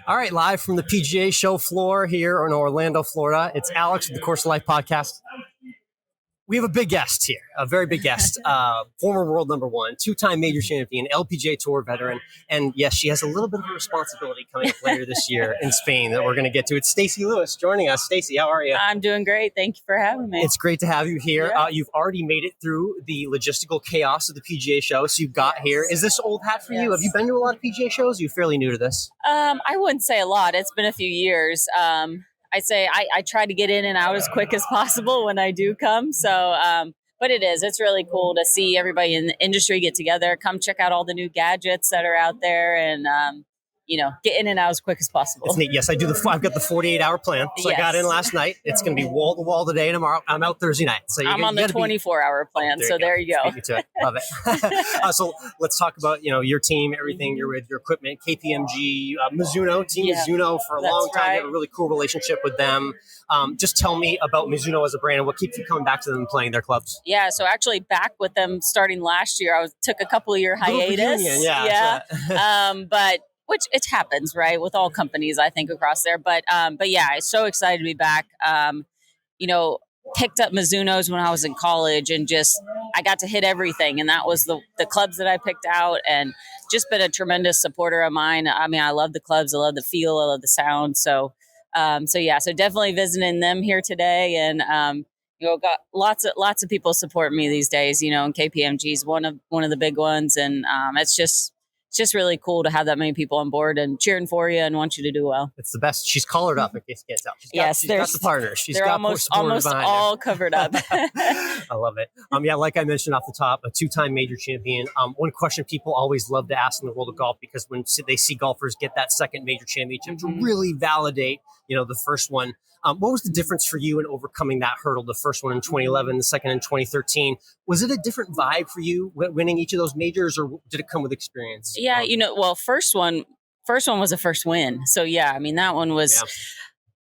All right, live from the PGA Show floor here in Orlando, Florida. It's Alex with the Course of Life podcast. We have a big guest here, a very big guest, former world number one, two-time major champion, LPGA Tour veteran, and yes, she has a little bit of a responsibility coming up later this year in Spain that we're going to get to. It's Stacy Lewis joining us. Stacy, how are you? I'm doing great. Thank you for having me. It's great to have you here. Yeah. You've already made it through the logistical chaos of the PGA Show, so you got here. Is this old hat for you? Have you been to a lot of PGA shows? Are you fairly new to this? I wouldn't say a lot. It's been a few years. I'd say I try to get in and out as quick as possible when I do come. So, but it's really cool to see everybody in the industry get together, come check out all the new gadgets that are out there and, get in and out as quick as possible. It's neat. Yes, I do. I've got the 48-hour plan. So Yes. I got in last night. It's going to be wall to wall today and tomorrow. I'm out Thursday night. So I'm on the 24-hour plan. There you go. Beat me to it. Love it. So let's talk about, your team, everything you're with, your equipment, KPMG, Mizuno, Team Mizuno for a long time. Right. You have a really cool relationship with them. Just tell me about Mizuno as a brand and what keeps you coming back to them and playing their clubs. Yeah, so actually back with them starting last year. I took a couple of year hiatus. Reunion, but which it happens, right, with all companies, I think, across there. But yeah, I'm so excited to be back. Picked up Mizuno's when I was in college and I got to hit everything. And that was the clubs that I picked out and just been a tremendous supporter of mine. I mean, I love the clubs. I love the feel. I love the sound. So definitely visiting them here today. And, got lots of people support me these days, and KPMG is one of the big ones. And it's just really cool to have that many people on board and cheering for you and want you to do well. It's the best. She's collared up, in case you can't tell. She's got the partners. They're almost all covered up. I love it. Like I mentioned off the top, a two-time major champion. One question people always love to ask in the world of golf, because when they see golfers get that second major championship to really validate, the first one. What was the difference for you in overcoming that hurdle? The first one in 2011, the second in 2013. Was it a different vibe for you winning each of those majors, or did it come with experience? Yeah, first one was a first win. So yeah, I mean, that one was,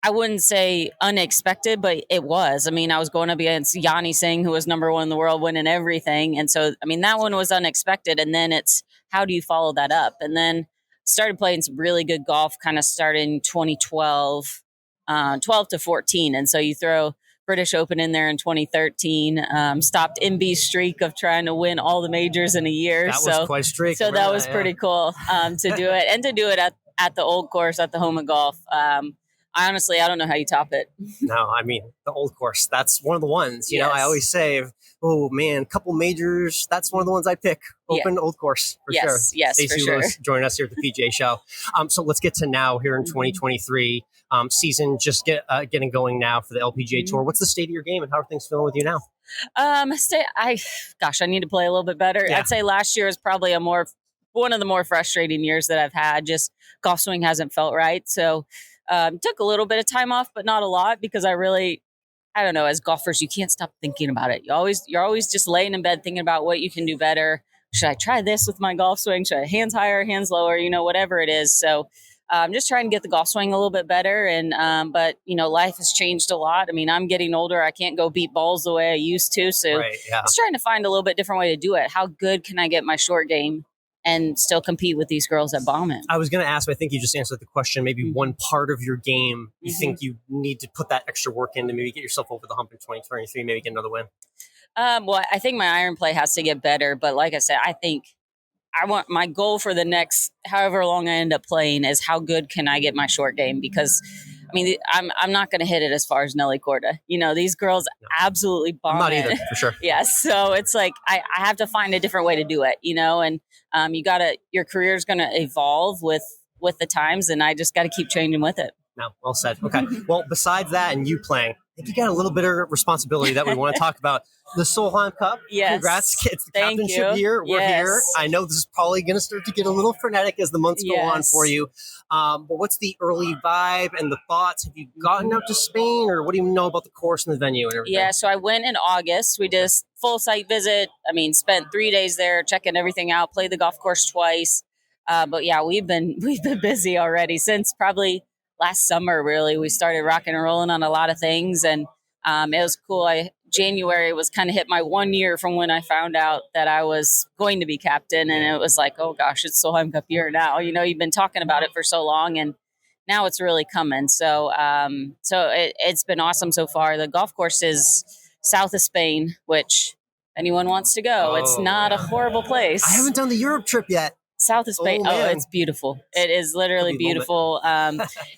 I wouldn't say unexpected, but it was. I mean, I was going up against Yanni Singh, who was number one in the world, winning everything. And so, I mean, that one was unexpected. And then it's, how do you follow that up? And then started playing some really good golf, kind of started in 2012. 12 to 14. And so you throw British Open in there in 2013, stopped MB's streak of trying to win all the majors in a year. That was quite a streak. So that was pretty cool to do it, and to do it at the old course, at the home of golf. I don't know how you top it. No, I mean, the old course, that's one of the ones, Yes. I always say, oh man, couple majors, that's one of the ones I pick. Open old course for sure. Yes, Stacy for sure. Lewis joining us here at the PGA Show. So let's get to now here in 2023. Season just getting going now for the LPGA Tour. What's the state of your game and how are things feeling with you now? I need to play a little bit better. Yeah. I'd say last year is probably one of the more frustrating years that I've had. Just golf swing hasn't felt right. So took a little bit of time off, but not a lot, because I don't know, as golfers, you can't stop thinking about it. You're always just laying in bed thinking about what you can do better. Should I try this with my golf swing? Should I hands higher, hands lower, whatever it is. So I'm just trying to get the golf swing a little bit better. And, but life has changed a lot. I mean, I'm getting older. I can't go beat balls the way I used to. So just trying to find a little bit different way to do it. How good can I get my short game and still compete with these girls at Bauman? I was going to ask, but I think you just answered the question. Maybe one part of your game you think you need to put that extra work in to maybe get yourself over the hump in 2023, maybe get another win? Well, I think my iron play has to get better. But like I said, I think my goal for the next however long I end up playing is how good can I get my short game? Because I mean, I'm not going to hit it as far as Nelly Korda. These girls absolutely bomb it. I'm not either, for sure. Yes. So it's like, I have to find a different way to do it, and your career is going to evolve with the times, and I just got to keep changing with it. No, well said. Okay. Well, besides that and you playing, I think you got a little bit of responsibility that we want to talk about. The Solheim Cup. Yes. Congrats. It's the Thank championship you. year. We're here. I know this is probably going to start to get a little frenetic as the months go on for you. But what's the early vibe and the thoughts? Have you gotten out to Spain, or what do you know about the course and the venue and everything? Yeah, so I went in August. We just full site visit. I mean, spent 3 days there checking everything out, played the golf course twice. But yeah, we've been busy already since probably last summer, really. We started rocking and rolling on a lot of things, and it was cool. January was kind of hit my 1 year from when I found out that I was going to be captain. And it was like, oh gosh, it's Solheim Cup year now. You've been talking about it for so long, and now it's really coming. So it's been awesome so far. The golf course is south of Spain, which anyone wants to go. It's not a horrible place. I haven't done the Europe trip yet. South of Spain. Oh, it's beautiful. It is literally beautiful.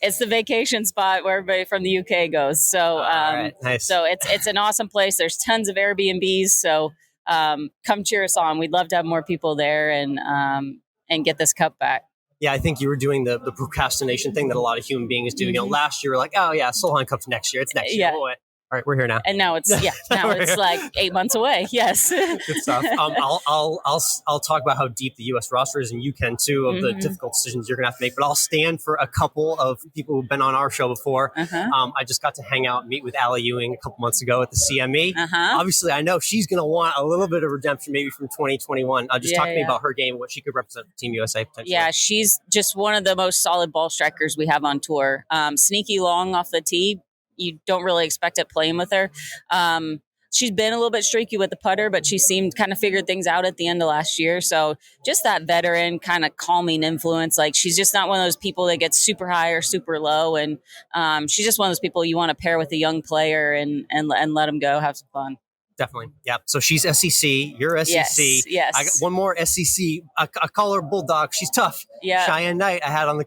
It's the vacation spot where everybody from the UK goes. So, nice. So it's an awesome place. There's tons of Airbnbs. So come cheer us on. We'd love to have more people there and get this cup back. Yeah, I think you were doing the procrastination thing that a lot of human beings do. You know, last year we were like, oh yeah, Solheim Cup's next year. It's next year. Oh, all right, we're here now. And now it's it's like 8 months away. Yes. Good stuff. I'll talk about how deep the U.S. roster is, and you can too, of the difficult decisions you're gonna have to make. But I'll stand for a couple of people who've been on our show before. I just got to hang out and meet with Allie Ewing a couple months ago at the CME. Obviously, I know she's gonna want a little bit of redemption, maybe from 2021. Just talk to me about her game and what she could represent for Team USA potentially. Yeah, she's just one of the most solid ball strikers we have on tour. Sneaky long off the tee. You don't really expect it playing with her. She's been a little bit streaky with the putter, but she seemed kind of figured things out at the end of last year. So just that veteran kind of calming influence. Like she's just not one of those people that gets super high or super low. And she's just one of those people you want to pair with a young player and let them go have some fun. Definitely. Yeah. So she's SEC. You're SEC. Yes. I got one more SEC. I call her Bulldog. She's tough. Yeah. Cheyenne Knight I had on the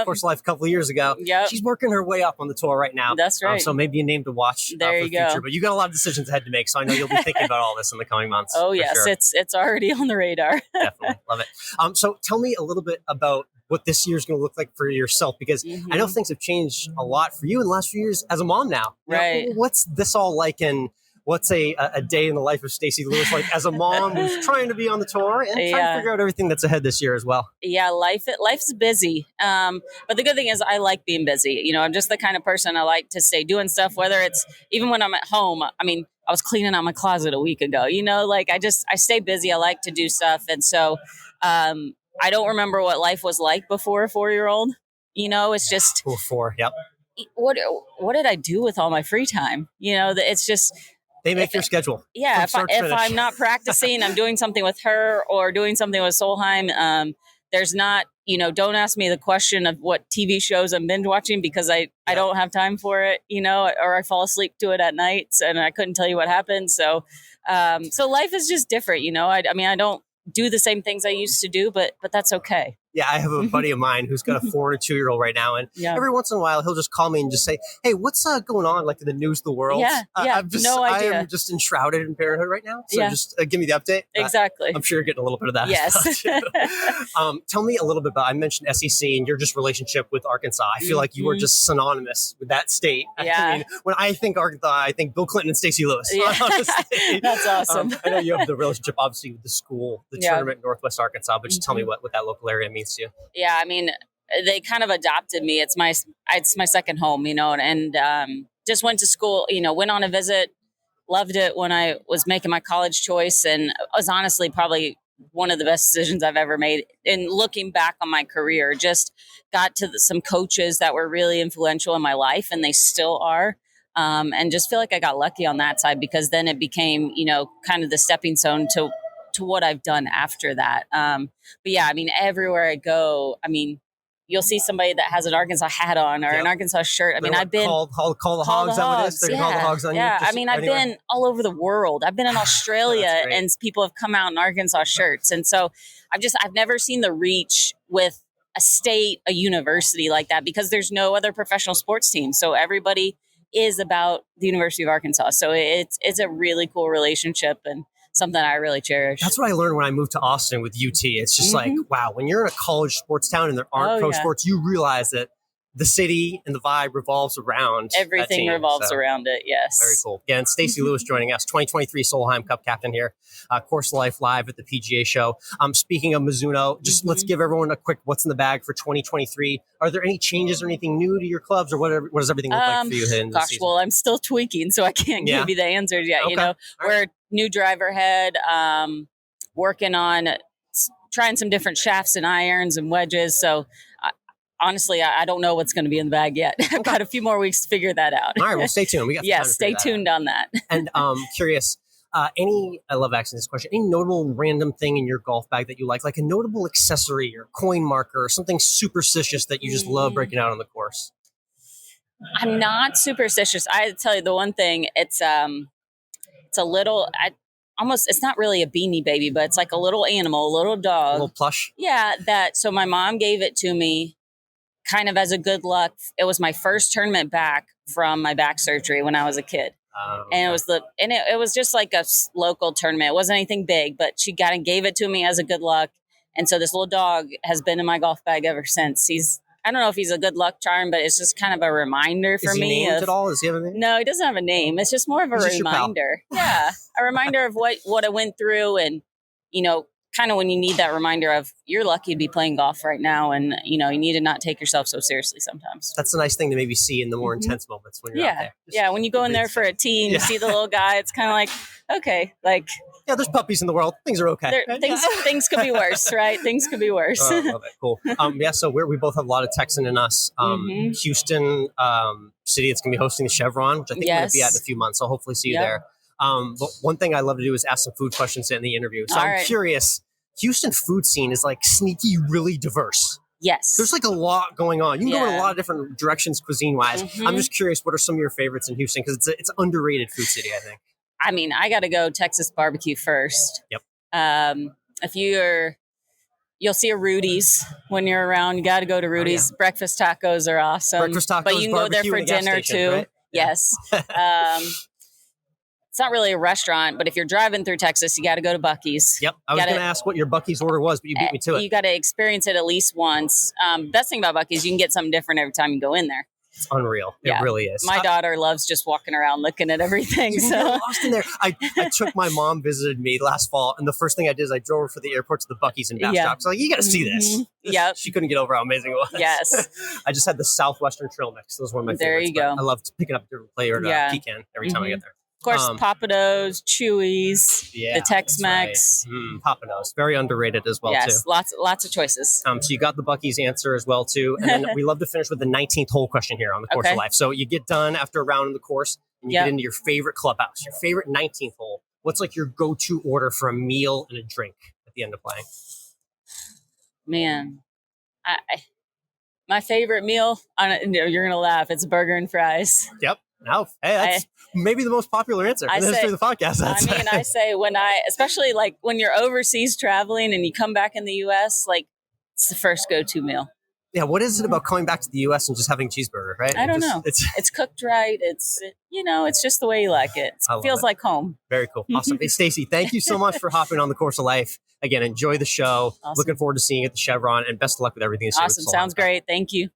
Course Life a couple of years ago. Yep. She's working her way up on the tour right now. That's right. So maybe a name to watch there for the future. But you got a lot of decisions ahead to make. So I know you'll be thinking about all this in the coming months. Oh, yes. Sure. It's already on the radar. Definitely. Love it. So tell me a little bit about what this year's going to look like for yourself, because I know things have changed a lot for you in the last few years as a mom now. Right. What's this all like, and what's a day in the life of Stacy Lewis like as a mom who's trying to be on the tour and trying to figure out everything that's ahead this year as well? Yeah, life's busy. But the good thing is I like being busy. You know, I'm just the kind of person I like to stay doing stuff, whether it's even when I'm at home. I mean, I was cleaning out my closet a week ago, you know, like I stay busy. I like to do stuff. And so I don't remember what life was like before a 4-year-old. You know, it's just... Cool, 4, yep. What did I do with all my free time? You know, it's just... They make your schedule. Yeah, if I'm not practicing, I'm doing something with her or doing something with Solheim. There's not, you know, don't ask me the question of what TV shows I'm binge watching because I don't have time for it, you know, or I fall asleep to it at night and I couldn't tell you what happened. So life is just different, you know. I mean, I don't do the same things I used to do, but that's okay. Yeah, I have a buddy of mine who's got a 4 and a 2-year-old right now, and every once in a while he'll just call me and just say, "Hey, what's going on like in the news of the world?" No idea. I am just enshrouded in parenthood right now, so just give me the update. Exactly. I'm sure you're getting a little bit of that. Yes. Tell me a little bit about. I mentioned SEC and your just relationship with Arkansas. I feel like you are just synonymous with that state. Yeah. I mean, when I think Arkansas, I think Bill Clinton and Stacy Lewis. Yeah. Honestly. That's awesome. I know you have the relationship, obviously, with the school, the tournament in Northwest Arkansas, but just tell me what that local area means to you. Yeah. I mean, they kind of adopted me. It's my second home, you know, and just went to school, you know, went on a visit, loved it when I was making my college choice. And it was honestly probably one of the best decisions I've ever made. And looking back on my career, just got to some coaches that were really influential in my life, and they still are. And just feel like I got lucky on that side, because then it became, you know, kind of the stepping stone to what I've done after that. But yeah, I mean, everywhere I go, I mean, you'll see somebody that has an Arkansas hat on or an Arkansas shirt. I mean, I've been call the Hogs. Is that what it is? They're call the Hogs on you. Yeah, I mean, I've been all over the world. I've been in Australia, and people have come out in Arkansas shirts, and so I've never seen the reach with a state, a university like that, because there's no other professional sports team. So everybody is about the University of Arkansas. So it's a really cool relationship and something I really cherish. That's what I learned when I moved to Austin with UT. It's just like, wow, when you're in a college sports town and there aren't pro sports, you realize that the city and the vibe revolves around everything revolves around it. Yes. Very cool. Yeah, and Stacy Lewis joining us, 2023 Solheim Cup Captain here, Course Life live at the PGA Show. Speaking of Mizuno, just let's give everyone a quick what's in the bag for 2023. Are there any changes or anything new to your clubs, or what does everything look like for you in this season? Well, I'm still tweaking, so I can't give you the answers yet. Okay. You know, we're new driver head, working on trying some different shafts and irons and wedges. So honestly, I don't know what's going to be in the bag yet. I've got a few more weeks to figure that out. All right, well, stay tuned. We got stay tuned on that. And curious, I love asking this question. Any notable random thing in your golf bag that you like a notable accessory or coin marker or something superstitious that you just love breaking out on the course? I'm not superstitious. I tell you the one thing, it's a little, it's not really a Beanie Baby, but it's like a little animal, a little dog. A little plush? Yeah, so my mom gave it to me kind of as a good luck. It was my first tournament back from my back surgery when I was a kid. And it was just like a local tournament. It wasn't anything big, but she gave it to me as a good luck. And so this little dog has been in my golf bag ever since. I don't know if he's a good luck charm, but it's just kind of a reminder for me. Is he named at all? Does he have a name? No, he doesn't have a name. It's just more of a reminder. Yeah, a reminder of what I went through, and kind of when you need that reminder of you're lucky to be playing golf right now, and you need to not take yourself so seriously sometimes. That's a nice thing to maybe see in the more intense moments when you're out there. Yeah, when you go in there for a tee and you see the little guy, it's kind of like, okay, there's puppies in the world. Things are okay. Things could be worse, right? Things could be worse. I love it. Cool. So we both have a lot of Texan in us. Houston city, it's going to be hosting the Chevron, which I think we're going to be at in a few months. So hopefully see you there. But one thing I love to do is ask some food questions in the interview. So I'm curious, Houston food scene is sneaky, really diverse. Yes. There's a lot going on. You can go in a lot of different directions cuisine-wise. I'm just curious, what are some of your favorites in Houston? Because it's an underrated food city, I think. I mean, I got to go Texas barbecue first. Yep. If you'll see a Rudy's when you're around. You got to go to Rudy's. Oh, yeah. Breakfast tacos are awesome. Breakfast tacos, but you can go there for dinner too. Right? Yes. It's not really a restaurant, but if you're driving through Texas, you got to go to Buc-ee's. Yep. I was going to ask what your Buc-ee's order was, but you beat me to it. You got to experience it at least once. Best thing about Buc-ee's, you can get something different every time you go in there. It's unreal. It really is. My daughter loves just walking around looking at everything. You get lost in there. I took my mom, visited me last fall, and the first thing I did is I drove her from the airport to the Buc-ee's in Bastrop. I was like, you got to see this. Yep. She couldn't get over how amazing it was. Yes. I just had the Southwestern Trail Mix. Those were one of my favorites. There you go. I love picking up a different flavor pecan every time I get there. Of course, Papados, Chewy's, the Tex-Mex. Right. Papados, very underrated as well, too. Yes, lots of choices. So you got the Buc-ee's answer as well, too. And then we love to finish with the 19th hole question here on the Course of Life. So you get done after a round in the course, and you get into your favorite clubhouse, your favorite 19th hole. What's your go-to order for a meal and a drink at the end of playing? Man, my favorite meal, you're going to laugh, it's burger and fries. Yep. No, hey, that's maybe the most popular answer in the history of the podcast. I say especially when you're overseas traveling and you come back in the U.S., it's the first go-to meal. Yeah, what is it about coming back to the U.S. and just having a cheeseburger, right? I don't know. It's cooked right. It's just the way you like it. It feels like home. Very cool. Awesome. Hey, Stacy, thank you so much for hopping on the Course of Life. Again, enjoy the show. Awesome. Looking forward to seeing you at the Chevron, and best of luck with everything. Awesome. Sounds great. Thank you.